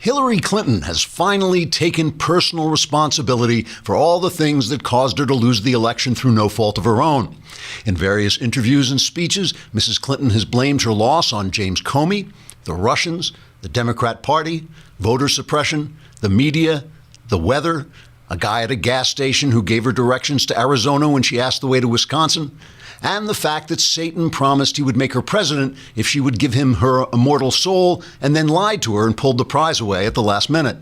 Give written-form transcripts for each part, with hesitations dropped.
Hillary Clinton has finally taken personal responsibility for all the things that caused her to lose the election through no fault of her own. In various interviews and speeches, Mrs. Clinton has blamed her loss on James Comey, the Russians, the Democrat Party, voter suppression, the media, the weather, a guy at a gas station who gave her directions to Arizona when she asked the way to Wisconsin, and the fact that Satan promised he would make her president if she would give him her immortal soul and then lied to her and pulled the prize away at the last minute.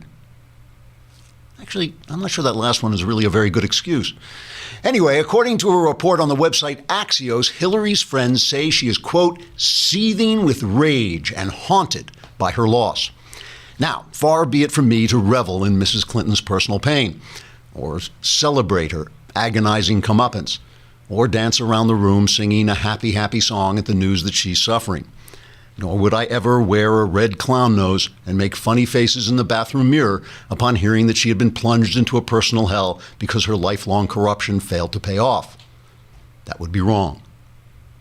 Actually, I'm not sure that last one is really a very good excuse. Anyway, according to a report on the website Axios, Hillary's friends say she is, quote, seething with rage and haunted by her loss. Now, far be it from me to revel in Mrs. Clinton's personal pain, or celebrate her agonizing comeuppance, or dance around the room singing a happy, happy song at the news that she's suffering. Nor would I ever wear a red clown nose and make funny faces in the bathroom mirror upon hearing that she had been plunged into a personal hell because her lifelong corruption failed to pay off. That would be wrong,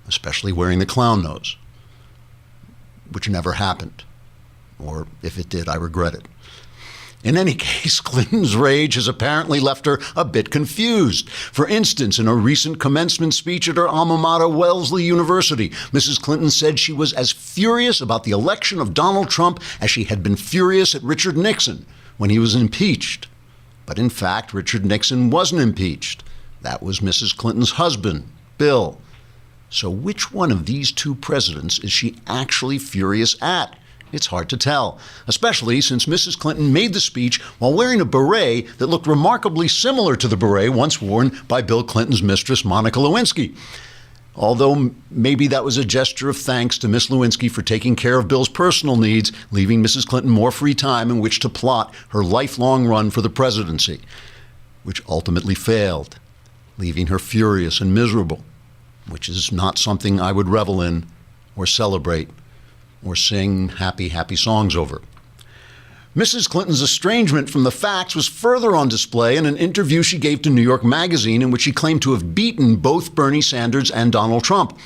especially wearing the clown nose, which never happened. Or if it did, I regret it. In any case, Clinton's rage has apparently left her a bit confused. For instance, in a recent commencement speech at her alma mater, Wellesley University, Mrs. Clinton said she was as furious about the election of Donald Trump as she had been furious at Richard Nixon when he was impeached. But in fact, Richard Nixon wasn't impeached. That was Mrs. Clinton's husband, Bill. So which one of these two presidents is she actually furious at? It's hard to tell, especially since Mrs. Clinton made the speech while wearing a beret that looked remarkably similar to the beret once worn by Bill Clinton's mistress, Monica Lewinsky. Although maybe that was a gesture of thanks to Miss Lewinsky for taking care of Bill's personal needs, leaving Mrs. Clinton more free time in which to plot her lifelong run for the presidency, which ultimately failed, leaving her furious and miserable, which is not something I would revel in or celebrate or sing happy, happy songs over. Mrs. Clinton's estrangement from the facts was further on display in an interview she gave to New York Magazine in which she claimed to have beaten both Bernie Sanders and Donald Trump.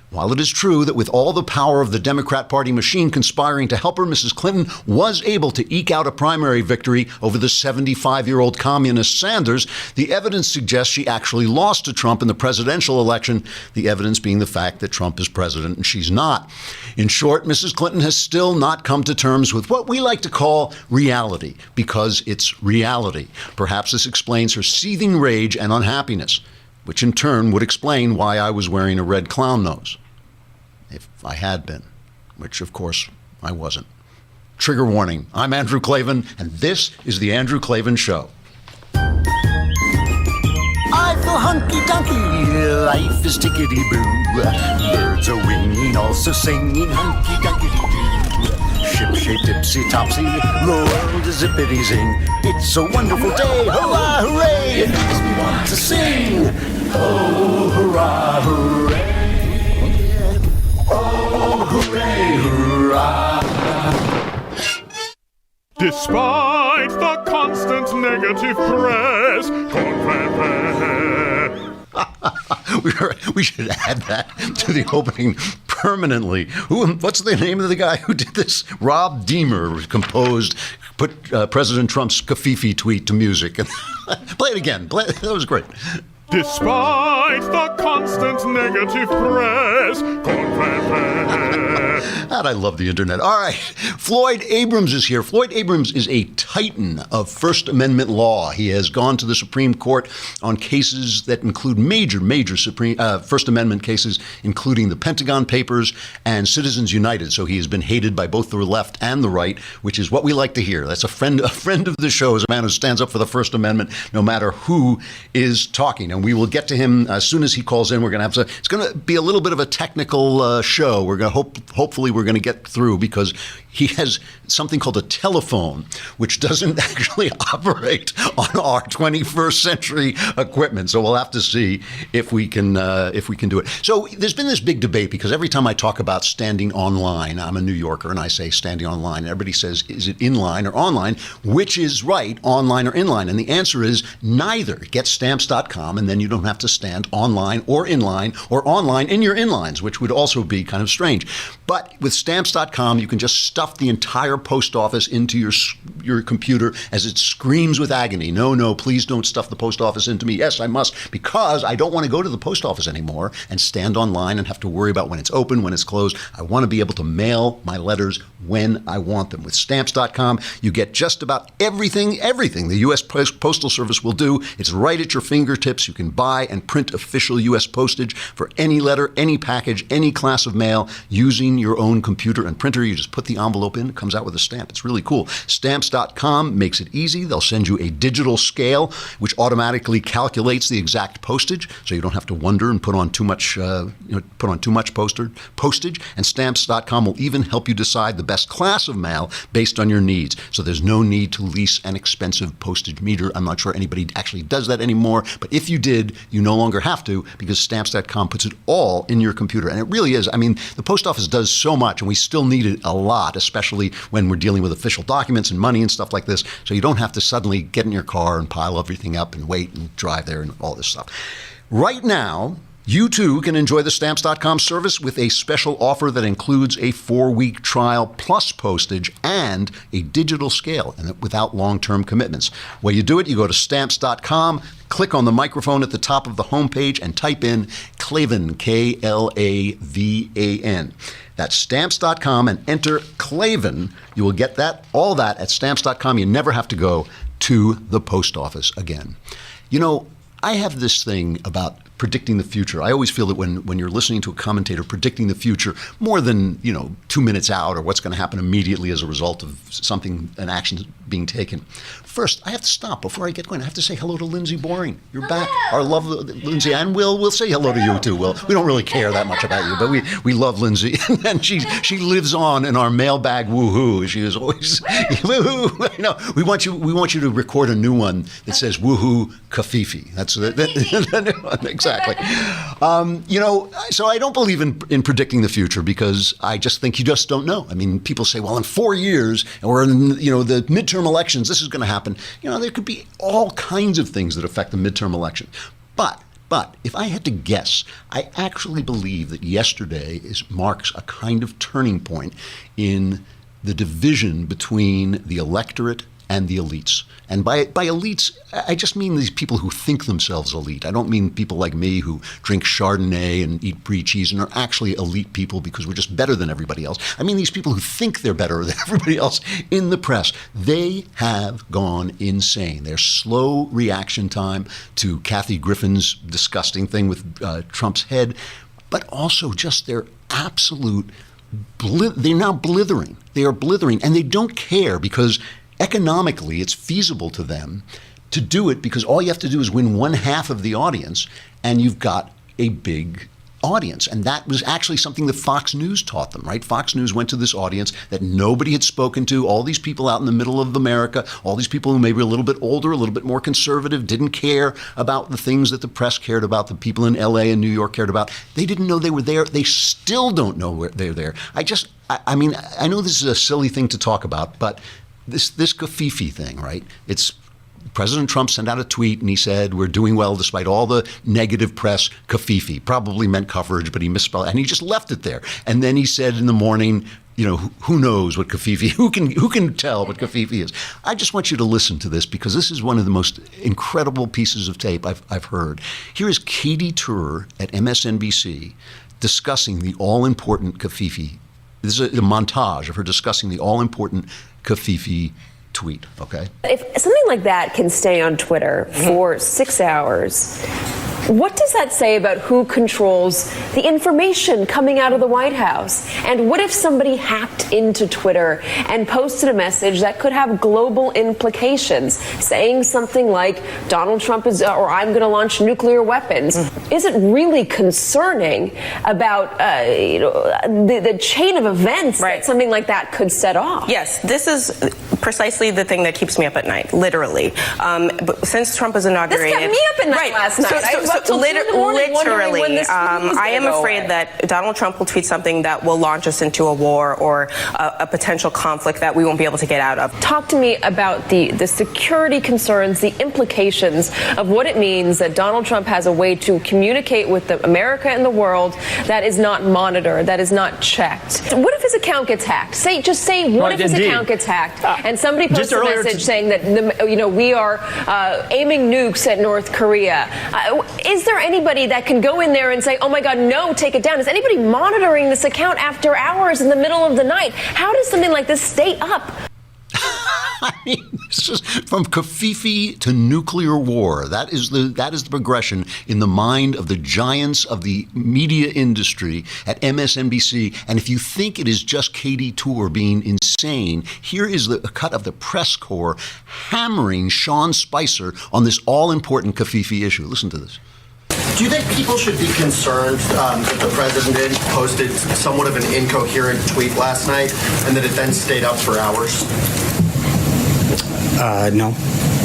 While it is true that with all the power of the Democrat Party machine conspiring to help her, Mrs. Clinton was able to eke out a primary victory over the 75-year-old communist Sanders, the evidence suggests she actually lost to Trump in the presidential election, the evidence being the fact that Trump is president and she's not. In short, Mrs. Clinton has still not come to terms with what we like to call reality, because it's reality. Perhaps this explains her seething rage and unhappiness, which in turn would explain why I was wearing a red clown nose. If I had been, which of course I wasn't. Trigger warning, I'm Andrew Klavan, and this is The Andrew Klavan Show. I feel hunky-dunky, life is tickety-boo. Birds are winging, also singing hunky-dunky-doo. Ship-shape, tipsy-topsy, the world is zippity-zing. It's a wonderful day, hurrah, hooray! It makes me want to sing. Oh, hurrah, hooray! Oh, hooray, hurrah! Despite the constant negative press, Covfefe. We should add that to the opening permanently. What's the name of the guy who did this? Rob Deemer put President Trump's Covfefe tweet to music. Play it again. That was great. Despite the constant negative press, Covfefe. God, I love the internet. All right, Floyd Abrams is here. Floyd Abrams is a titan of First Amendment law. He has gone to the Supreme Court on cases that include major First Amendment cases, including the Pentagon Papers and Citizens United. So he has been hated by both the left and the right, which is what we like to hear. That's a friend of the show is a man who stands up for the First Amendment, no matter who is talking. And we will get to him as soon as he calls in. We're going to have it's going to be a little bit of a technical show. We're going to hopefully we're going to get through because he has something called a telephone, which doesn't actually operate on our 21st century equipment. So we'll have to see if we can do it. So there's been this big debate because every time I talk about standing online, I'm a New Yorker and I say standing online. And everybody says, is it inline or online? Which is right, online or inline? And the answer is neither. Get stamps.com and then you don't have to stand online or in line or online in your inlines, which would also be kind of strange. But with Stamps.com, you can just stuff the entire post office into your computer as it screams with agony. No, please don't stuff the post office into me. Yes, I must, because I don't want to go to the post office anymore and stand online and have to worry about when it's open, when it's closed. I want to be able to mail my letters when I want them. With Stamps.com, you get just about everything the U.S. Postal Service will do. It's right at your fingertips. You can buy and print official U.S. postage for any letter, any package, any class of mail using your own computer and printer. You just put the envelope in, it comes out with a stamp. It's really cool. Stamps.com makes it easy. They'll send you a digital scale, which automatically calculates the exact postage, so you don't have to wonder and put on too much postage. And Stamps.com will even help you decide the best class of mail based on your needs. So there's no need to lease an expensive postage meter. I'm not sure anybody actually does that anymore, but if you did, you no longer have to, because Stamps.com puts it all in your computer. And it really is. I mean, the post office does so much, and we still need it a lot, especially when we're dealing with official documents and money and stuff like this. So you don't have to suddenly get in your car and pile everything up and wait and drive there and all this stuff. Right now, you too can enjoy the Stamps.com service with a special offer that includes a 4-week trial plus postage and a digital scale, and without long-term commitments. Well, you do it, you go to Stamps.com, click on the microphone at the top of the homepage, and type in Klavan, Klavan. That's Stamps.com, and enter Klavan. You will get all that at Stamps.com. You never have to go to the post office again. You know, I have this thing about predicting the future. I always feel that when you're listening to a commentator predicting the future more than, 2 minutes out, or what's going to happen immediately as a result of an action being taken. First, I have to stop before I get going. I have to say hello to Lindsay Boring. You're back. Our love, Lindsay, and we'll say hello to you too, Will. We don't really care that much about you, but we love Lindsay. And she lives on in our mailbag woohoo. She is always woohoo. We want you to record a new one that says woohoo Covfefe. That's the new one. Exactly. So I don't believe in predicting the future, because I just think you just don't know. I mean, people say, well, in 4 years, or in the midterm elections, this is going to happen. There could be all kinds of things that affect the midterm election. But if I had to guess, I actually believe that yesterday marks a kind of turning point in the division between the electorate and the elites. And by elites, I just mean these people who think themselves elite. I don't mean people like me who drink Chardonnay and eat brie cheese and are actually elite people because we're just better than everybody else. I mean these people who think they're better than everybody else in the press. They have gone insane. Their slow reaction time to Kathy Griffin's disgusting thing with Trump's head, but also just their absolute they're now blithering. They are blithering, and they don't care, because economically, it's feasible to them to do it, because all you have to do is win 1/2 of the audience, and you've got a big audience. And that was actually something that Fox News taught them, right? Fox News went to this audience that nobody had spoken to, all these people out in the middle of America, all these people who maybe were a little bit older, a little bit more conservative, didn't care about the things that the press cared about, the people in LA and New York cared about. They didn't know they were there. They still don't know they're there. I mean, I know this is a silly thing to talk about, but this Covfefe thing, right? It's President Trump sent out a tweet and he said, we're doing well despite all the negative press. Covfefe probably meant coverage, but he misspelled it, and he just left it there. And then he said in the morning, who knows what Covfefe, who can tell what Covfefe is? I just want you to listen to this, because this is one of the most incredible pieces of tape I've heard. Here is Katie Tur at MSNBC discussing the all-important Covfefe. This is a montage of her discussing the all-important Covfefe tweet, okay? If something like that can stay on Twitter for 6 hours, what does that say about who controls the information coming out of the White House? And what if somebody hacked into Twitter and posted a message that could have global implications, saying something like, Donald Trump is, or I'm going to launch nuclear weapons? Is it really concerning about the chain of events that something like that could set off? Yes, this is precisely the thing that keeps me up at night, literally. But since Trump was inaugurated, this kept me up at night last night. up till 2 in the morning wondering when this meeting was I am gonna go afraid away. that Donald Trump will tweet something that will launch us into a war or a potential conflict that we won't be able to get out of. Talk to me about the security concerns, the implications of what it means that Donald Trump has a way to communicate with America and the world that is not monitored, that is not checked. What if his account gets hacked? Just say what if his account gets hacked and somebody posts a message saying that we are aiming nukes at North Korea. Is there anybody that can go in there and say, oh my God, no, take it down? Is anybody monitoring this account after hours in the middle of the night? How does something like this stay up? I mean, this is from Covfefe to nuclear war. That is the progression in the mind of the giants of the media industry at MSNBC. And if you think it is just Katie Tour being insane, here is a cut of the press corps hammering Sean Spicer on this all-important Covfefe issue. Listen to this. Do you think people should be concerned that the president posted somewhat of an incoherent tweet last night and that it then stayed up for hours? No.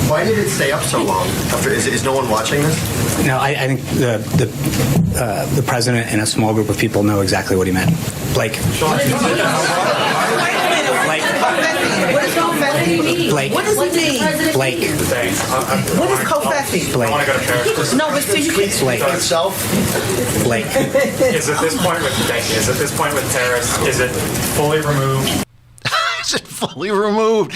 Why did it stay up so long? Is no one watching this? No, I think the president and a small group of people know exactly what he meant. Blake. What does Covfefe? Blake. What does it mean? Blake. What is Covfefe? Blake. No, but so you can Blake. Itself? Blake. Is at this point with terrorists, is it fully removed? Is it fully removed?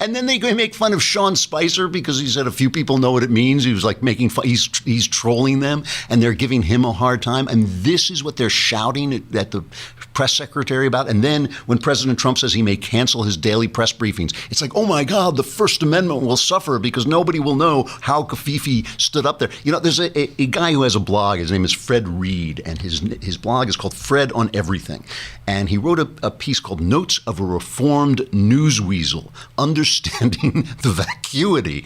And then they make fun of Sean Spicer because he said a few people know what it means. He was like making fun. He's trolling them, and they're giving him a hard time. And this is what they're shouting at the press secretary about. And then when President Trump says he may cancel his daily press briefings, it's like, oh my God, the First Amendment will suffer because nobody will know how Covfefe stood up there. There's a guy who has a blog. His name is Fred Reed, and his blog is called Fred on Everything. And he wrote a piece called Notes of a Reformed News Weasel, understanding the vacuity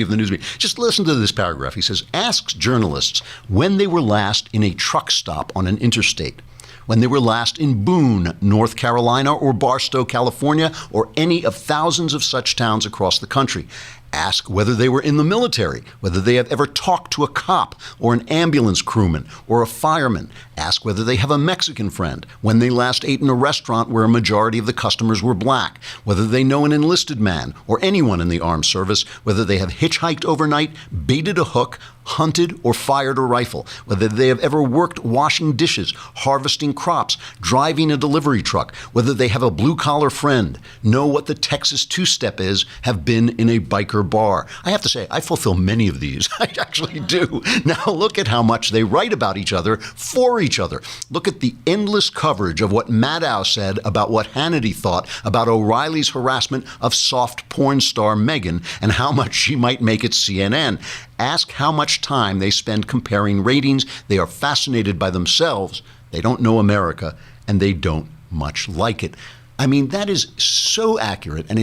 of the news media. Just listen to this paragraph. He says, asks journalists when they were last in a truck stop on an interstate, when they were last in Boone, North Carolina, or Barstow, California, or any of thousands of such towns across the country. Ask whether they were in the military, whether they have ever talked to a cop or an ambulance crewman or a fireman. Ask whether they have a Mexican friend, when they last ate in a restaurant where a majority of the customers were black, whether they know an enlisted man or anyone in the armed service, whether they have hitchhiked overnight, baited a hook, hunted, or fired a rifle, whether they have ever worked washing dishes, harvesting crops, driving a delivery truck, whether they have a blue-collar friend, know what the Texas two-step is, have been in a biker bar. I have to say, I fulfill many of these. I actually do. Now look at how much they write about each other for each other. Look at the endless coverage of what Maddow said about what Hannity thought about O'Reilly's harassment of soft porn star Megyn and how much she might make at CNN. Ask how much time they spend comparing ratings. They are fascinated by themselves. They don't know America, and they don't much like it. I mean, that is so accurate, and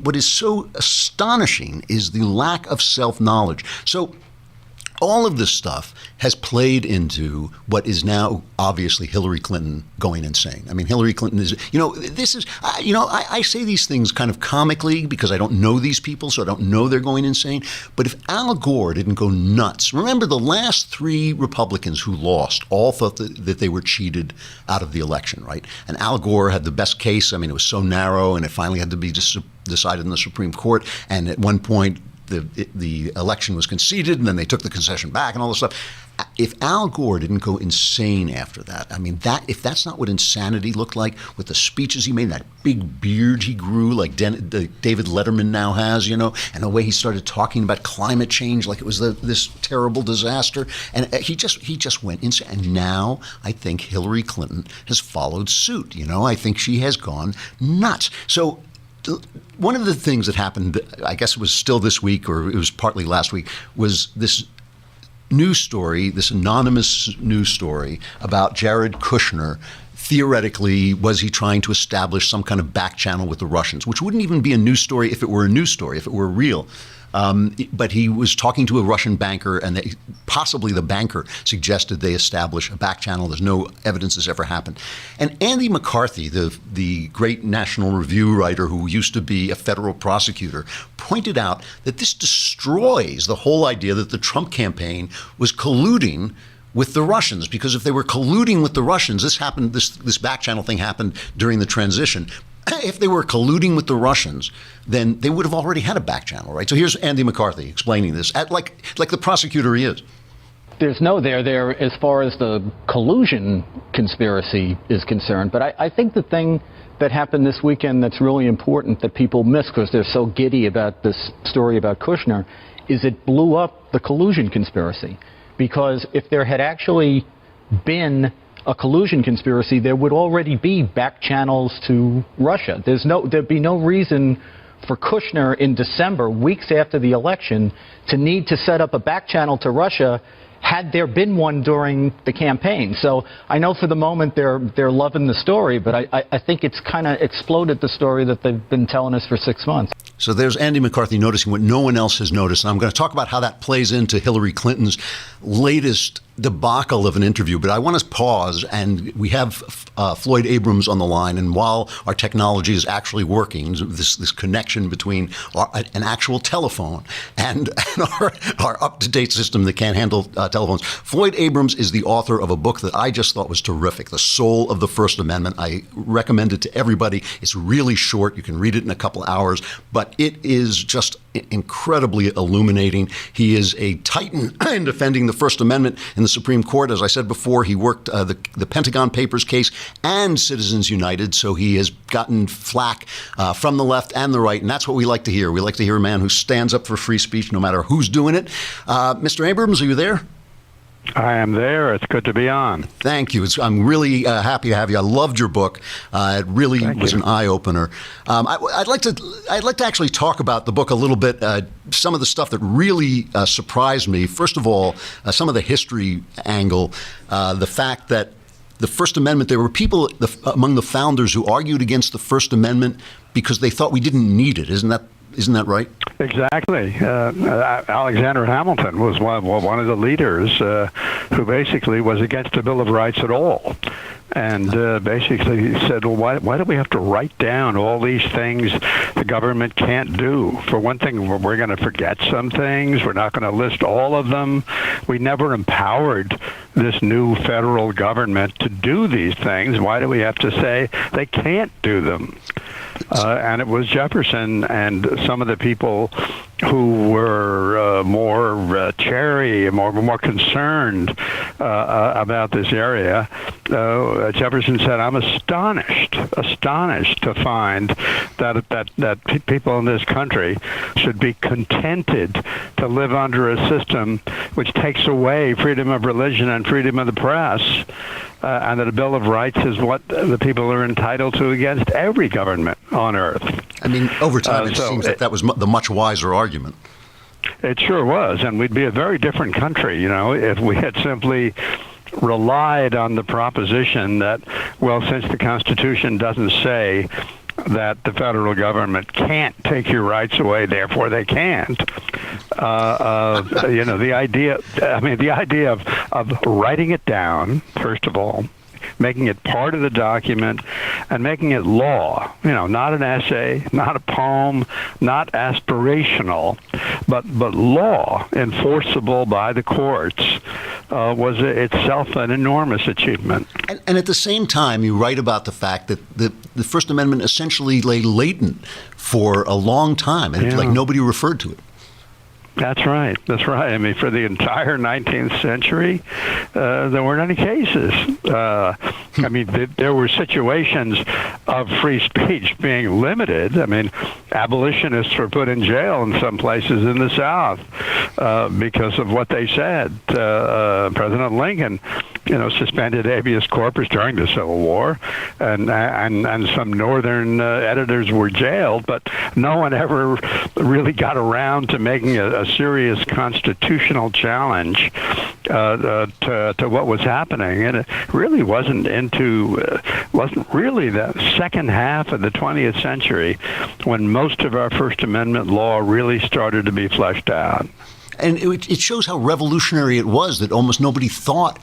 what is so astonishing is the lack of self-knowledge. So all of this stuff has played into what is now obviously Hillary Clinton going insane. I mean, Hillary Clinton is, this is, I say these things kind of comically because I don't know these people, so I don't know they're going insane. But if Al Gore didn't go nuts, remember the last three Republicans who lost all thought that they were cheated out of the election, right? And Al Gore had the best case. I mean, it was so narrow, and it finally had to be decided in the Supreme Court. And at one point, the election was conceded, and then they took the concession back and all this stuff. If Al Gore didn't go insane after that, I mean, if that's not what insanity looked like with the speeches he made, that big beard he grew like David Letterman now has, and the way he started talking about climate change like it was this terrible disaster, and he just went insane. And now I think Hillary Clinton has followed suit. I think she has gone nuts. So one of the things that happened, I guess it was still this week or it was partly last week, was this news story, this anonymous news story about Jared Kushner theoretically, was he trying to establish some kind of back channel with the Russians, which wouldn't even be a news story if it were a news story, if it were real. But he was talking to a Russian banker, and possibly the banker suggested they establish a back channel. There's no evidence this ever happened. And Andy McCarthy, the great National Review writer who used to be a federal prosecutor, pointed out that this destroys the whole idea that the Trump campaign was colluding with the Russians, because if they were colluding with the Russians, this back channel thing happened during the transition. If they were colluding with the Russians, then they would have already had a back channel, right? So here's Andy McCarthy explaining this, like the prosecutor he is. There's no there as far as the collusion conspiracy is concerned. But I think the thing that happened this weekend that's really important that people miss because they're so giddy about this story about Kushner is it blew up the collusion conspiracy. Because if there had actually been a collusion conspiracy, there would already be back channels to Russia. There'd be no reason for Kushner in December, weeks after the election, to need to set up a back channel to Russia had there been one during the campaign. So I know for the moment they're loving the story, but I think it's kind of exploded the story that they've been telling us for 6 months. So there's Andy McCarthy noticing what no one else has noticed. And I'm going to talk about how that plays into Hillary Clinton's latest debacle of an interview. But I want to pause, and we have Floyd Abrams on the line. And while our technology is actually working, this connection between an actual telephone and our up-to-date system that can't handle telephones, Floyd Abrams is the author of a book that I just thought was terrific, The Soul of the First Amendment. I recommend it to everybody. It's really short. You can read it in a couple hours, but it is just incredibly illuminating. He is a titan in defending the First Amendment in the Supreme Court. As I said before, he worked the Pentagon Papers case and Citizens United, so he has gotten flack from the left and the right, and that's what we like to hear. We like to hear a man who stands up for free speech no matter who's doing it. Mr. Abrams, are you there? I am there. It's good to be on. Thank you. I'm really happy to have you. I loved your book. It really was an eye-opener. I'd like to actually talk about the book a little bit, some of the stuff that really surprised me. First of all, some of the history angle, the fact that the First Amendment, there were people among the founders who argued against the First Amendment because they thought we didn't need it. Isn't that right? Exactly. Alexander Hamilton was one of the leaders who basically was against the Bill of Rights at all. And basically said, well, why do we have to write down all these things the government can't do? For one thing, we're going to forget some things. We're not going to list all of them. We never empowered this new federal government to do these things. Why do we have to say they can't do them? And it was Jefferson and some of the people who were more chary, more concerned about this area. Jefferson said, "I'm astonished to find that people in this country should be contented to live under a system which takes away freedom of religion and freedom of the press." And that a Bill of Rights is what the people are entitled to against every government on earth. I mean, over time, it seems that was the much wiser argument. It sure was, and we'd be a very different country, if we had simply relied on the proposition that, well, since the Constitution doesn't say that the federal government can't take your rights away, therefore they can't. The idea of writing it down, first of all, making it part of the document, and making it law, not an essay, not a poem, not aspirational, but law, enforceable by the courts, was itself an enormous achievement. And at the same time, you write about the fact that the First Amendment essentially lay latent for a long time, and like nobody referred to it. That's right. I mean, for the entire 19th century, there weren't any cases. I mean, there were situations of free speech being limited. I mean, abolitionists were put in jail in some places in the South because of what they said. President Lincoln suspended habeas corpus during the Civil War, and some northern editors were jailed, but no one ever really got around to making a serious constitutional challenge to what was happening. And it really wasn't really the second half of the 20th century when most of our First Amendment law really started to be fleshed out. And it shows how revolutionary it was that almost nobody thought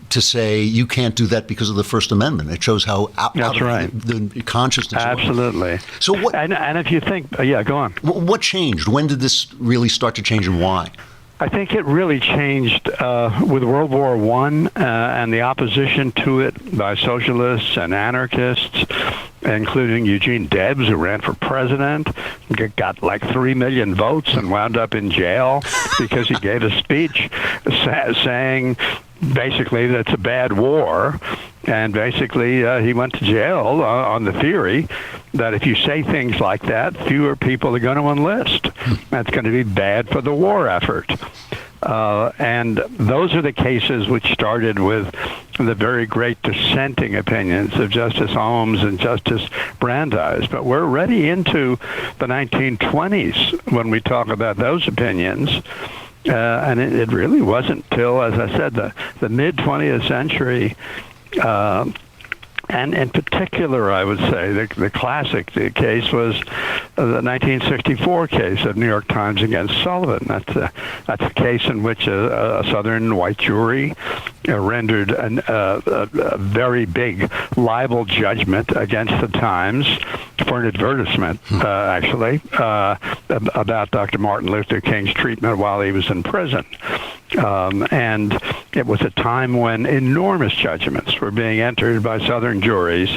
to say you can't do that because of the First Amendment. It shows how out That's right. the consciousness. Absolutely. Was. So what? And if you think, yeah, go on. What changed? When did this really start to change, and why? I think it really changed with World War I and the opposition to it by socialists and anarchists, including Eugene Debs, who ran for president, got like 3 million votes and wound up in jail because he gave a speech saying basically that it's a bad war. And basically, he went to jail on the theory that if you say things like that, fewer people are going to enlist. That's going to be bad for the war effort. And those are the cases which started with the very great dissenting opinions of Justice Holmes and Justice Brandeis. But we're already into the 1920s when we talk about those opinions. And it really wasn't till, as I said, the mid-20th century. And in particular, I would say the classic case was the 1964 case of New York Times against Sullivan. That's a case in which a Southern white jury rendered a very big libel judgment against the Times for an advertisement, actually, about Dr. Martin Luther King's treatment while he was in prison. And it was a time when enormous judgments were being entered by Southern juries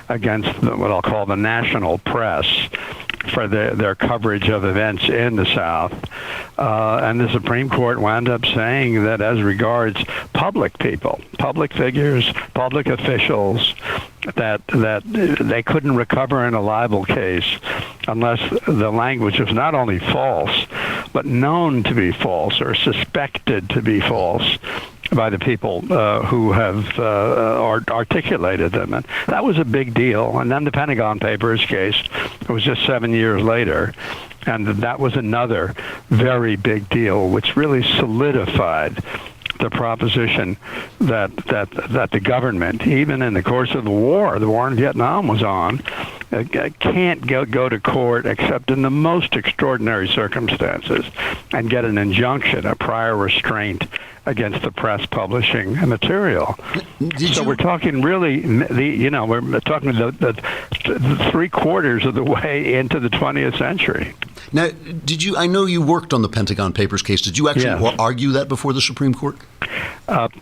against what I'll call the national press for their coverage of events in the South. And the Supreme Court wound up saying that as regards public people, public figures, public officials, that they couldn't recover in a libel case unless the language was not only false, but known to be false or suspected to be false by the people who have articulated them. And that was a big deal. And then the Pentagon Papers case, it was just 7 years later. And that was another very big deal, which really solidified the proposition that the government, even in the course of the war in Vietnam was on, can't go to court except in the most extraordinary circumstances and get an injunction, a prior restraint against the press publishing material. We're talking really, we're talking the 3/4 of the way into the 20th century. Now, I know you worked on the Pentagon Papers case. Did you actually argue that before the Supreme Court?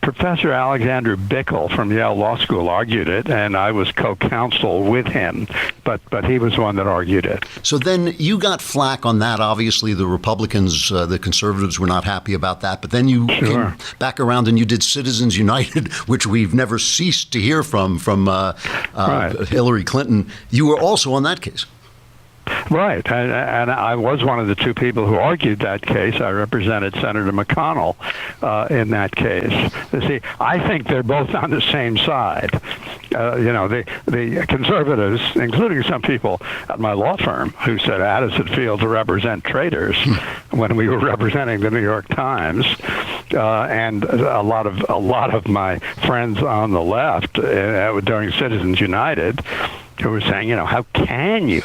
Professor Alexander Bickel from Yale Law School argued it, and I was co-counsel with him, but he was the one that argued it. So then you got flack on that. Obviously, the Republicans, the conservatives were not happy about that, but then you came back around and you did Citizens United, which we've never ceased to hear from Hillary Clinton. You were also on that case. Right, and I was one of the two people who argued that case. I represented Senator McConnell in that case. You see, I think they're both on the same side. The conservatives, including some people at my law firm, who said Addison failed to represent traitors when we were representing the New York Times, and a lot of my friends on the left during Citizens United, who were saying, how can you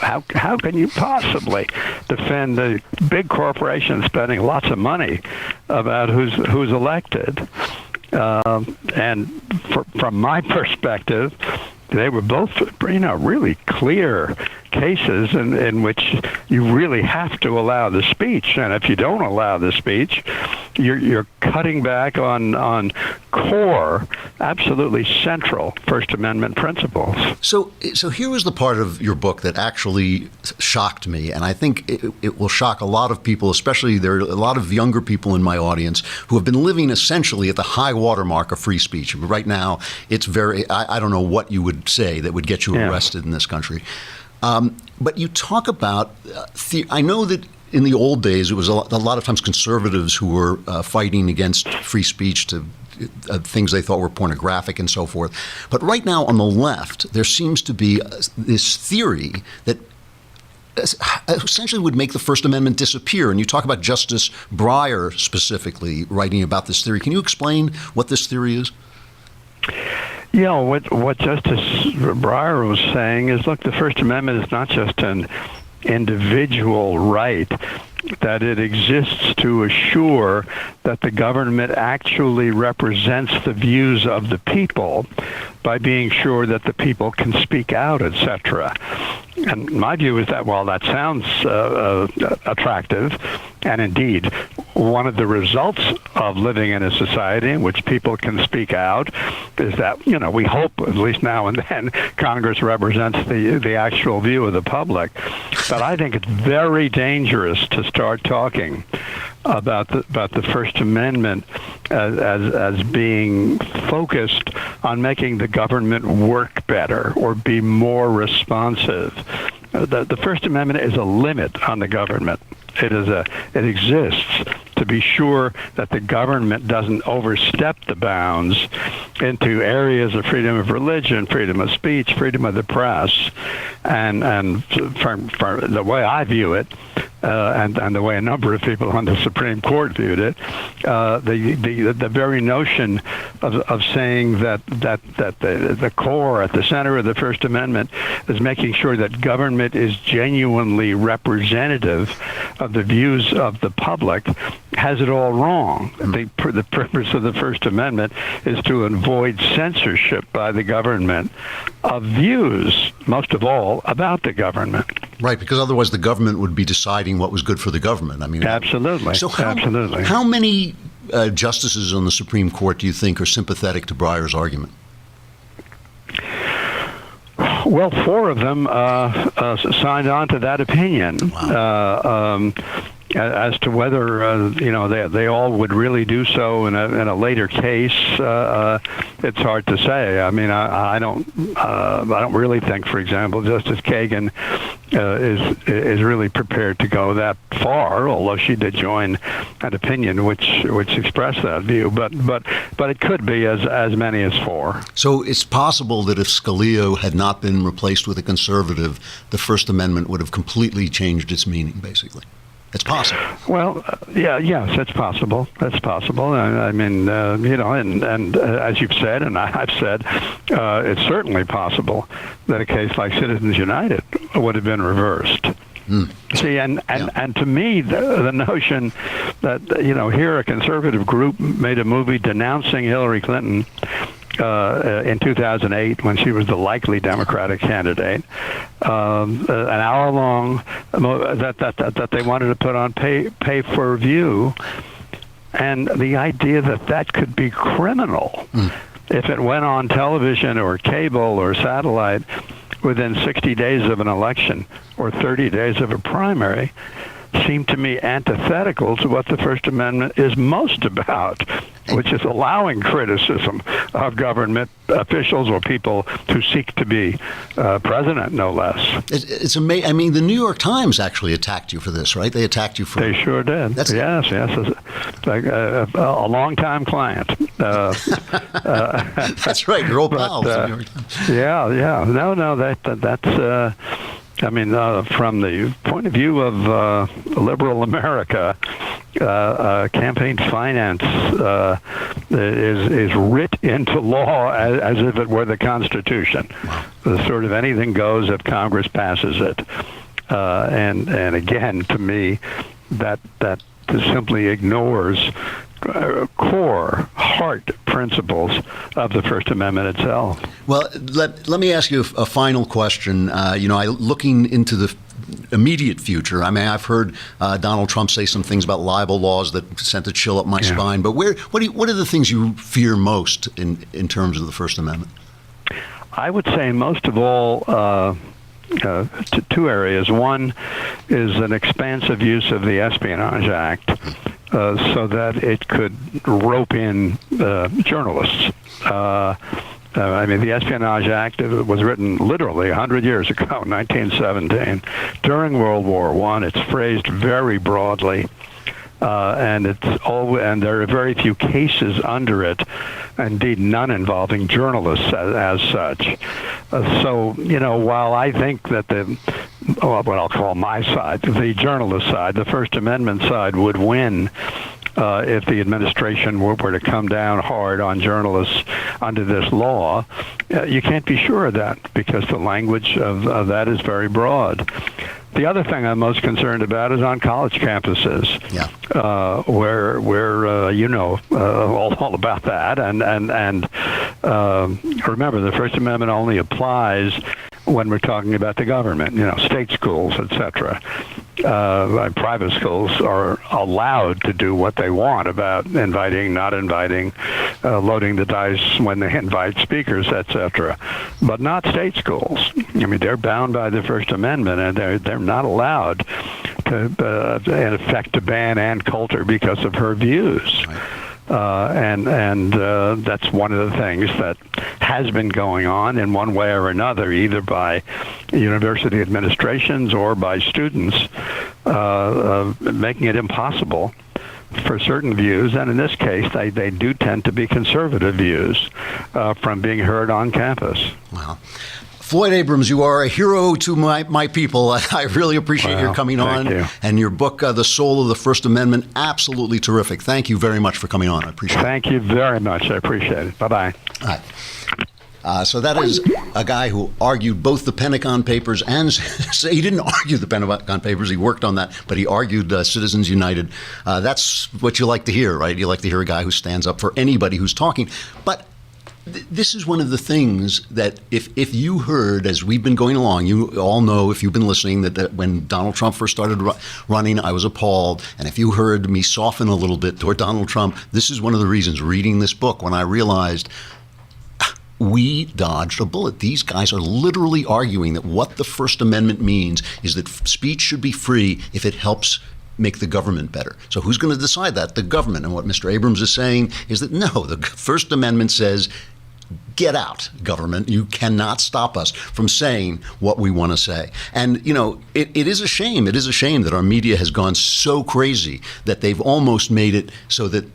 possibly defend the big corporation spending lots of money about who's elected? And from my perspective, they were both, really clear cases in which you really have to allow the speech, and if you don't allow the speech, you're cutting back on core, absolutely central First Amendment principles. So here was the part of your book that actually shocked me, and I think it will shock a lot of people, especially there are a lot of younger people in my audience who have been living essentially at the high watermark of free speech. Right now, it's I don't know what you would say that would get you arrested in this country. But you talk about, I know that in the old days, it was a lot of times conservatives who were fighting against free speech to things they thought were pornographic and so forth. But right now on the left, there seems to be this theory that essentially would make the First Amendment disappear. And you talk about Justice Breyer specifically writing about this theory. Can you explain what this theory is? Yeah, what Justice Breyer was saying is, look, the First Amendment is not just an individual right, that it exists to assure that the government actually represents the views of the people by being sure that the people can speak out, etc. And my view is that while that sounds attractive, and indeed one of the results of living in a society in which people can speak out is that, we hope, at least now and then, Congress represents the actual view of the public. But I think it's very dangerous to start talking about the First Amendment as being focused on making the government work better or be more responsive. The First Amendment is a limit on the government. It exists to be sure that the government doesn't overstep the bounds into areas of freedom of religion, freedom of speech, freedom of the press, and for the way I view it, and the way a number of people on the Supreme Court viewed it, the very notion of saying that the core at the center of the First Amendment is making sure that government is genuinely representative of the views of the public has it all wrong. The purpose of the First Amendment is to avoid censorship by the government of views, most of all, about the government. Right, because otherwise the government would be deciding what was good for the government. I mean, absolutely. So absolutely. How many justices on the Supreme Court do you think are sympathetic to Breyer's argument? Well, 4 of them signed on to that opinion. Wow. As to whether they all would really do so in a later case, it's hard to say. I mean, I don't really think, for example, Justice Kagan is really prepared to go that far, although she did join an opinion which expressed that view. But it could be as many as 4. So it's possible that if Scalia had not been replaced with a conservative, the First Amendment would have completely changed its meaning, basically. It's possible. Well, yes, it's possible. That's possible. I mean, and as you've said, and I've said, it's certainly possible that a case like Citizens United would have been reversed. See, and to me, the notion that, here a conservative group made a movie denouncing Hillary Clinton in 2008 when she was the likely Democratic candidate, an hour long that they wanted to put on pay for view, and the idea that could be criminal if it went on television or cable or satellite within 60 days of an election or 30 days of a primary seemed to me antithetical to what the First Amendment is most about, which is allowing criticism of government officials or people who seek to be president, no less. It's amazing. I mean, the New York Times actually attacked you for this, right? They attacked you for... They sure did. Yes. Like a long-time client. That's right. Your old pals. Yeah. No, that's... I mean, from the point of view of liberal America, campaign finance is writ into law as if it were the Constitution. Wow. The sort of anything goes if Congress passes it. And again, to me, that simply ignores core heart principles of the First Amendment itself. Well, let me ask you a final question. Looking into the immediate future, I mean, I've heard Donald Trump say some things about libel laws that sent a chill up my spine. But what are the things you fear most in terms of the First Amendment? I would say most of all, two areas. One is an expansive use of the Espionage Act, so that it could rope in journalists. I mean, the Espionage Act was written literally 100 years ago, 1917, during World War I. It's phrased very broadly. and there are very few cases under it, indeed none involving journalists as such. So, while I think that what I'll call my side, the journalist side, the First Amendment side, would win if the administration were to come down hard on journalists under this law, you can't be sure of that because the language of that is very broad. The other thing I'm most concerned about is on college campuses, where all about that. And remember, the First Amendment only applies when we're talking about the government, state schools, etc. Private schools are allowed to do what they want about inviting, not inviting, loading the dice when they invite speakers, etc. But not state schools. I mean, they're bound by the First Amendment, and they're not allowed to, in effect, to ban Ann Coulter because of her views. And that's one of the things that has been going on in one way or another, either by university administrations or by students, making it impossible for certain views, and in this case, they do tend to be conservative views, from being heard on campus. Wow. Floyd Abrams, you are a hero to my people. I really appreciate your coming on. You. And your book, The Soul of the First Amendment, absolutely terrific. Thank you very much for coming on. I appreciate it. Thank you very much. I appreciate it. Bye-bye. All right. So that is a guy who argued both the Pentagon Papers and he didn't argue the Pentagon Papers. He worked on that, but he argued Citizens United. That's what you like to hear, right? You like to hear a guy who stands up for anybody who's talking. But this is one of the things that if you heard as we've been going along, you all know, if you've been listening, that when Donald Trump first started running, I was appalled. And if you heard me soften a little bit toward Donald Trump, this is one of the reasons, reading this book, when I realized we dodged a bullet. These guys are literally arguing that what the First Amendment means is that speech should be free if it helps make the government better. So who's going to decide that? The government. And what Mr. Abrams is saying is that no, the First Amendment says, get out, government. You cannot stop us from saying what we want to say. And, it is a shame. It is a shame that our media has gone so crazy that they've almost made it so that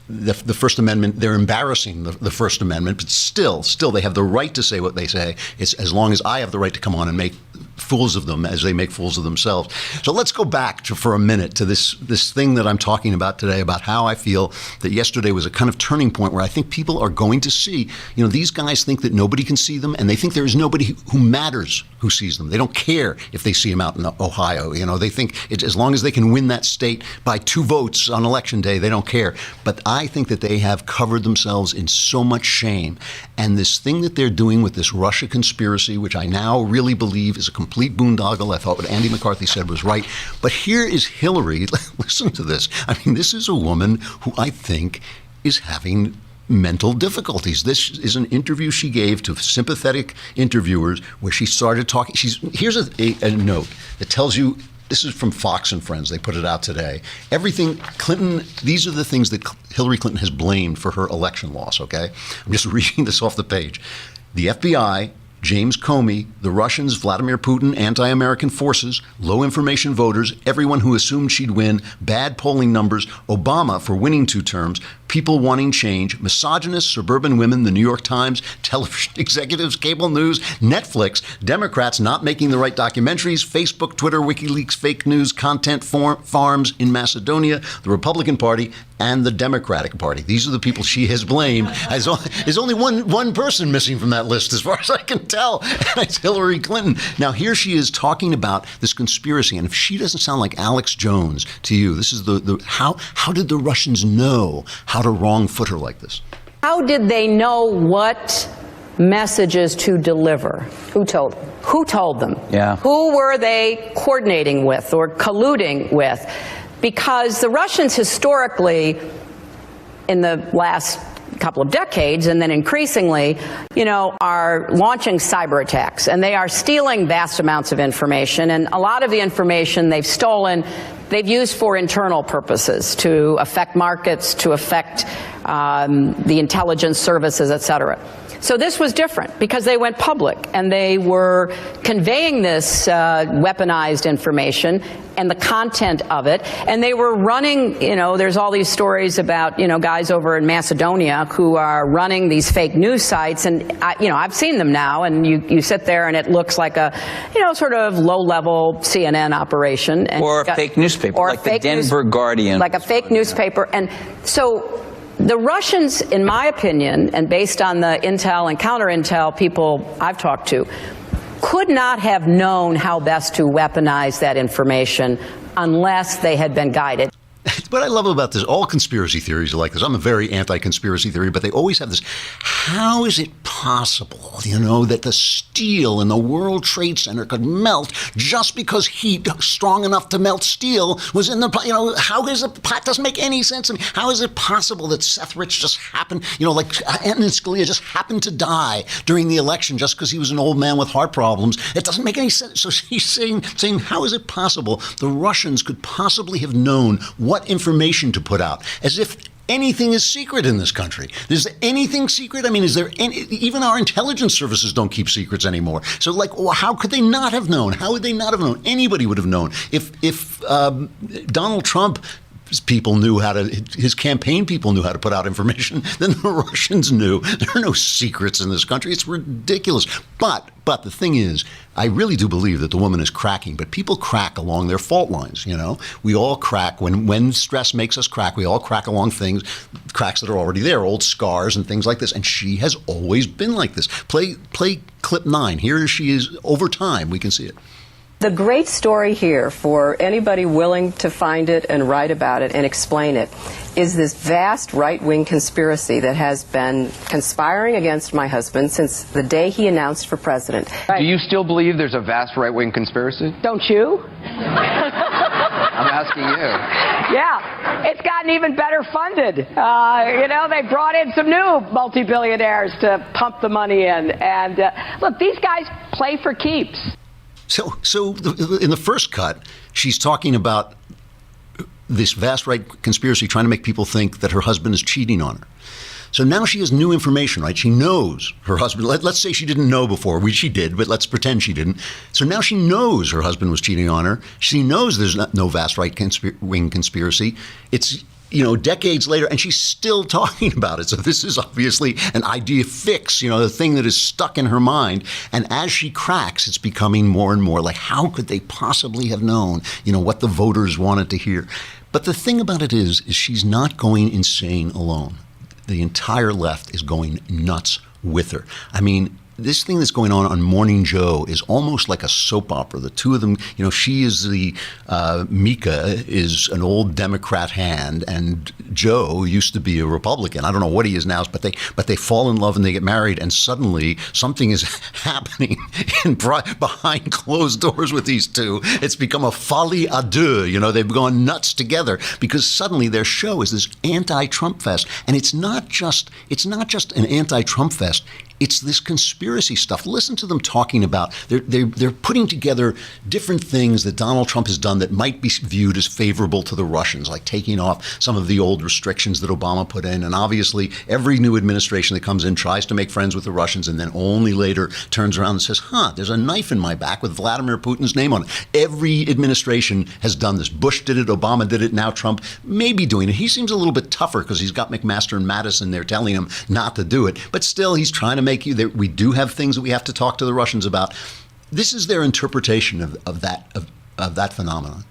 the First Amendment, they're embarrassing the First Amendment, but still they have the right to say what they say. It's as long as I have the right to come on and make fools of them as they make fools of themselves. So let's go back for a minute to this thing that I'm talking about today, about how I feel that yesterday was a kind of turning point where I think people are going to see, these guys think that nobody can see them, and they think there is nobody who matters who sees them. They don't care if they see them out in Ohio. They think as long as they can win that state by 2 votes on election day, they don't care. But I think that they have covered themselves in so much shame. And this thing that they're doing with this Russia conspiracy, which I now really believe is a complete boondoggle. I thought what Andy McCarthy said was right. But here is Hillary. Listen to this. I mean, this is a woman who I think is having mental difficulties. This is an interview she gave to sympathetic interviewers where she started talking. Here's a note that tells you, this is from Fox and Friends. They put it out today. Everything Clinton, these are the things that Hillary Clinton has blamed for her election loss, okay? I'm just reading this off the page. The FBI, James Comey, the Russians, Vladimir Putin, anti-American forces, low information voters, everyone who assumed she'd win, bad polling numbers, Obama for winning 2 terms, people wanting change, misogynists, suburban women, the New York Times, television executives, cable news, Netflix, Democrats not making the right documentaries, Facebook, Twitter, WikiLeaks, fake news, content farms in Macedonia, the Republican Party, and the Democratic Party. These are the people she has blamed. There's only one person missing from that list, as far as I can tell, and it's Hillary Clinton. Now, here she is talking about this conspiracy, and if she doesn't sound like Alex Jones to you, this is how did the Russians know how to wrong foot her like this? How did they know what messages to deliver? Who told them? Who told them? Yeah. Who were they coordinating with or colluding with? Because the Russians historically, in the last couple of decades, and then increasingly, are launching cyber attacks, and they are stealing vast amounts of information, and a lot of the information they've stolen, they've used for internal purposes, to affect markets, to affect the intelligence services, et cetera. So this was different because they went public and they were conveying this weaponized information and the content of it, and they were running, there's all these stories about, guys over in Macedonia who are running these fake news sites, and I've seen them now, and you sit there and it looks like a, sort of low-level CNN operation. And or a fake newspaper, or like the Denver Guardian. Like a fake newspaper. And so the Russians, in my opinion, and based on the intel and counter-intel people I've talked to, could not have known how best to weaponize that information unless they had been guided. What I love about this, all conspiracy theories are like this. I'm a very anti-conspiracy theory, but they always have this, how is it possible, that the steel in the World Trade Center could melt just because heat strong enough to melt steel was in the, how is it, that doesn't make any sense to me. How is it possible that Seth Rich just happened, like Antonin Scalia just happened to die during the election just because he was an old man with heart problems? It doesn't make any sense. So he's saying, how is it possible the Russians could possibly have known what information to put out, as if anything is secret in this country. Is anything secret? I mean, is there any, even our intelligence services don't keep secrets anymore. So how could they not have known? How would they not have known? Anybody would have known. If Donald Trump people knew how to, his campaign people knew how to put out information, then the Russians knew. There are no secrets in this country. It's ridiculous. But the thing is, I really do believe that the woman is cracking, but people crack along their fault lines, We all crack. When stress makes us crack, we all crack along things, cracks that are already there, old scars and things like this. And she has always been like this. Play clip 9. Here she is over time. We can see it. The great story here, for anybody willing to find it and write about it and explain it, is this vast right-wing conspiracy that has been conspiring against my husband since the day he announced for president. Do you still believe there's a vast right-wing conspiracy? Don't you? I'm asking you. Yeah, it's gotten even better funded. They brought in some new multi-billionaires to pump the money in. And look, these guys play for keeps. So in the first cut, she's talking about this vast right conspiracy trying to make people think that her husband is cheating on her. So now she has new information, right? She knows her husband. Let's say she didn't know before. She did, but let's pretend she didn't. So now she knows her husband was cheating on her. She knows there's no vast right wing conspiracy. It's decades later, and she's still talking about it. So this is obviously an idea fix, the thing that is stuck in her mind. And as she cracks, it's becoming more and more like, how could they possibly have known, what the voters wanted to hear? But the thing about it is she's not going insane alone. The entire left is going nuts with her. I mean, this thing that's going on Morning Joe is almost like a soap opera. The two of them, she is the, Mika is an old Democrat hand, and Joe used to be a Republican. I don't know what he is now, but they fall in love and they get married, and suddenly something is happening behind closed doors with these two. It's become a folie à deux. They've gone nuts together because suddenly their show is this anti-Trump fest, and it's not just an anti-Trump fest. It's this conspiracy stuff. Listen to them talking about, they're putting together different things that Donald Trump has done that might be viewed as favorable to the Russians, like taking off some of the old restrictions that Obama put in. And obviously, every new administration that comes in tries to make friends with the Russians and then only later turns around and says, there's a knife in my back with Vladimir Putin's name on it. Every administration has done this. Bush did it, Obama did it, now Trump may be doing it. He seems a little bit tougher because he's got McMaster and Madison there telling him not to do it. But still, he's trying to make you that we do have things that we have to talk to the Russians about. This is their interpretation of that phenomenon.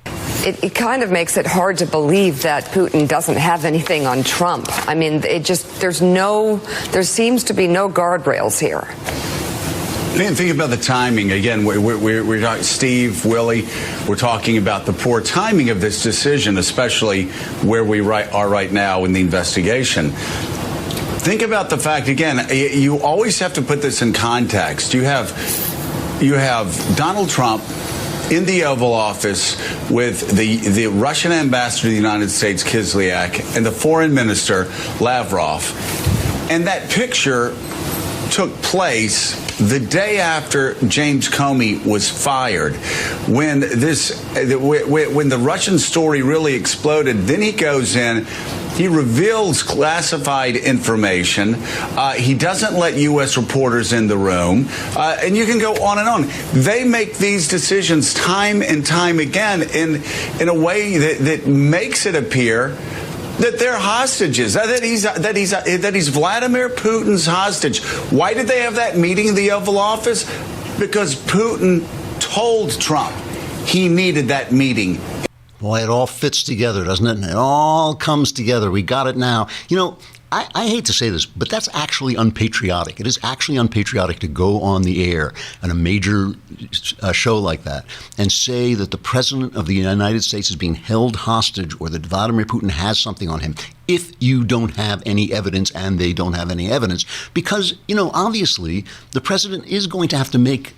It kind of makes it hard to believe that Putin doesn't have anything on Trump. I mean, there seems to be no guardrails here. Think about the timing. Again, we're talking, Steve, Willie, we're talking about the poor timing of this decision, especially where we are right now in the investigation. Think about the fact, again, you always have to put this in context. You have Donald Trump in the Oval Office with the Russian ambassador to the United States, Kislyak, and the foreign minister, Lavrov. And that picture took place the day after James Comey was fired, when the Russian story really exploded, then he goes in, he reveals classified information. He doesn't let U.S. reporters in the room. And you can go on and on. They make these decisions time and time again in a way that makes it appear that they're hostages, that he's Vladimir Putin's hostage. Why did they have that meeting in the Oval Office? Because Putin told Trump he needed that meeting. Boy, it all fits together, doesn't it? It all comes together. We got it now. You know, I hate to say this, but that's actually unpatriotic. It is actually unpatriotic to go on the air on a major show like that and say that the president of the United States is being held hostage or that Vladimir Putin has something on him if you don't have any evidence and they don't have any evidence. Because, you know, obviously the president is going to have to make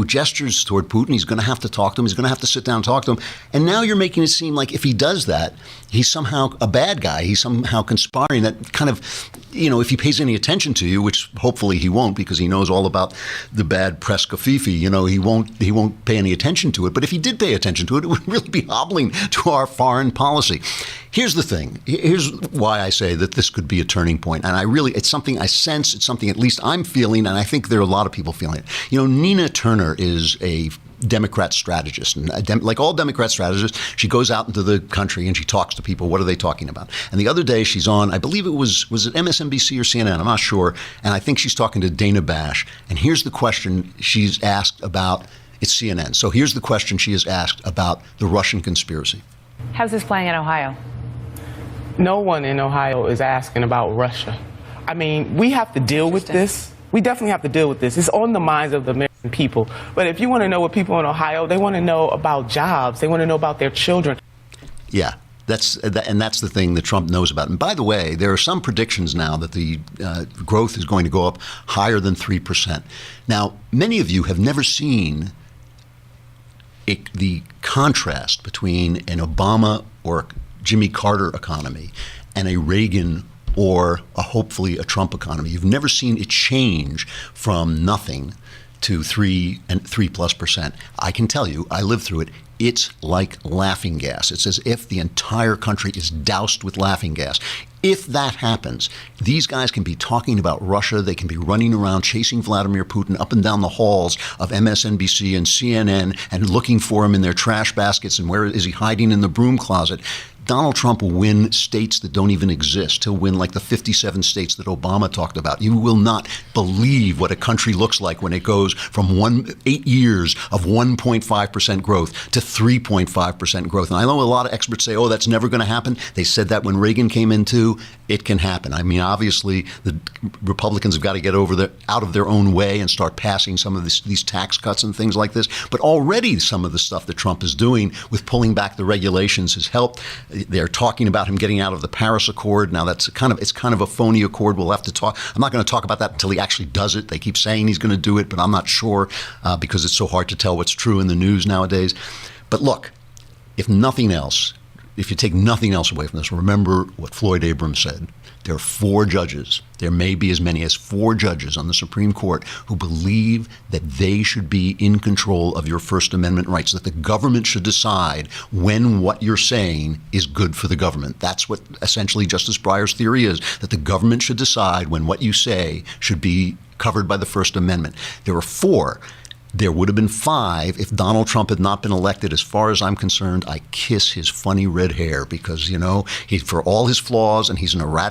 gestures toward Putin. He's going to have to talk to him. He's going to have to sit down and talk to him. And now you're making it seem like if he does that, he's somehow a bad guy. He's somehow conspiring. That kind of, you know, if he pays any attention to you, which hopefully he won't because he knows all about the bad press Covfefe, you know, he won't pay any attention to it. But if he did pay attention to it, it would really be hobbling to our foreign policy. Here's the thing. Here's why I say that this could be a turning point. And it's something I sense. It's something at least I'm feeling. And I think there are a lot of people feeling it. You know, Nina Turner is a Democrat strategist. And like all Democrat strategists, she goes out into the country and she talks to people. What are they talking about? And the other day she's on, I believe it was it MSNBC or CNN? I'm not sure. And I think she's talking to Dana Bash. And here's the question she's asked about, it's CNN. So here's the question she is asked about the Russian conspiracy. How's this playing in Ohio? No one in Ohio is asking about Russia. I mean, we have to deal with this. We definitely have to deal with this. It's on the minds of the American people. But if you want to know what people in Ohio, they want to know about jobs. They want to know about their children. Yeah. That's the thing that Trump knows about. And by the way, there are some predictions now that the growth is going to go up higher than 3%. Now, many of you have never seen the contrast between an Obama or Jimmy Carter economy and a Reagan or hopefully a Trump economy. You've never seen it change from nothing to 3+%. I can tell you, I lived through it. It's like laughing gas. It's as if the entire country is doused with laughing gas. If that happens, these guys can be talking about Russia. They can be running around chasing Vladimir Putin up and down the halls of MSNBC and CNN and looking for him in their trash baskets and where is he hiding in the broom closet. Donald Trump will win states that don't even exist. He'll win like the 57 states that Obama talked about. You will not believe what a country looks like when it goes from 8 years of 1.5% growth to 3.5% growth. And I know a lot of experts say, oh, that's never going to happen. They said that when Reagan came in too. It can happen. I mean, obviously, the Republicans have got to get out of their own way and start passing some of these tax cuts and things like this. But already some of the stuff that Trump is doing with pulling back the regulations has helped. They're talking about him getting out of the Paris Accord. Now, it's kind of a phony accord. We'll have to talk. I'm not going to talk about that until he actually does it. They keep saying he's going to do it, but I'm not sure because it's so hard to tell what's true in the news nowadays. But look, if nothing else, if you take nothing else away from this, remember what Floyd Abrams said. There are 4 judges. There may be as many as 4 judges on the Supreme Court who believe that they should be in control of your First Amendment rights, that the government should decide when what you're saying is good for the government. That's what essentially Justice Breyer's theory is, that the government should decide when what you say should be covered by the First Amendment. There are 4. There would have been 5 if Donald Trump had not been elected. As far as I'm concerned, I kiss his funny red hair because, you know, for all his flaws, and he's an erratic